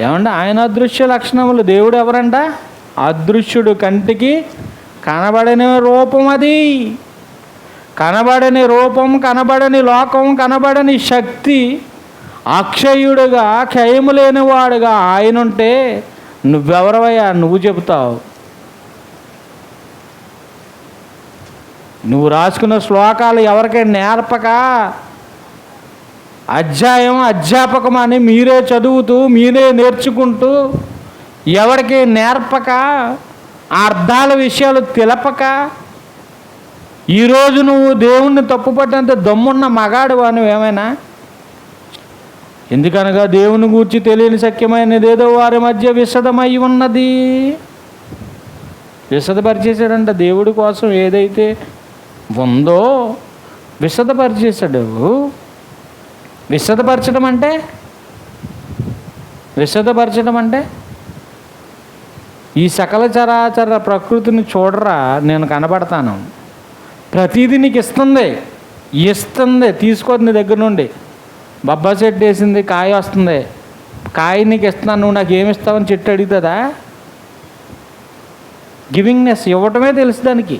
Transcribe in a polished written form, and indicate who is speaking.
Speaker 1: ఏమంటే ఆయన అదృశ్య లక్షణములు. దేవుడు ఎవరంట? అదృశ్యుడు, కంటికి కనబడని రూపం. అది కనబడని రూపం, కనబడని లోకం, కనబడని శక్తి, అక్షయుడుగా క్షయము లేనివాడుగా ఆయన ఉంటే నువ్వెవరవయ్యా? నువ్వు చెబుతావు. నువ్వు రాసుకున్న శ్లోకాలు ఎవరికైనా నేర్పక, అధ్యాపకం అని మీరే చదువుతూ మీరే నేర్చుకుంటూ ఎవరికి నేర్పక, అర్థాల విషయాలు తెలపక, ఈరోజు నువ్వు దేవుణ్ణి తప్పుపట్టేంత దమ్మున్న మగాడు నువ్వేమైనా? ఎందుకనగా దేవుని గూర్చి తెలియని సఖ్యమైనది ఏదో వారి మధ్య విశదమై ఉన్నది. విశదపరిచేశాడంట. దేవుడి కోసం ఏదైతే ఉందో విశదపరిచేశాడు. విశదపరచడం అంటే ఈ సకల చరాచర ప్రకృతిని చూడరా, నేను కనబడతాను, ప్రతిదీ నీకు ఇస్తుంది, తీసుకోదు నీ దగ్గర నుండి. బొబ్బా చెట్టు వేసింది, కాయ వస్తుంది, కాయ నీకు ఇస్తున్నాను, నువ్వు నాకు ఏమి ఇస్తావని చెట్టు అడుగుతుందా? గివింగ్నెస్, ఇవ్వటమే తెలుసు దానికి.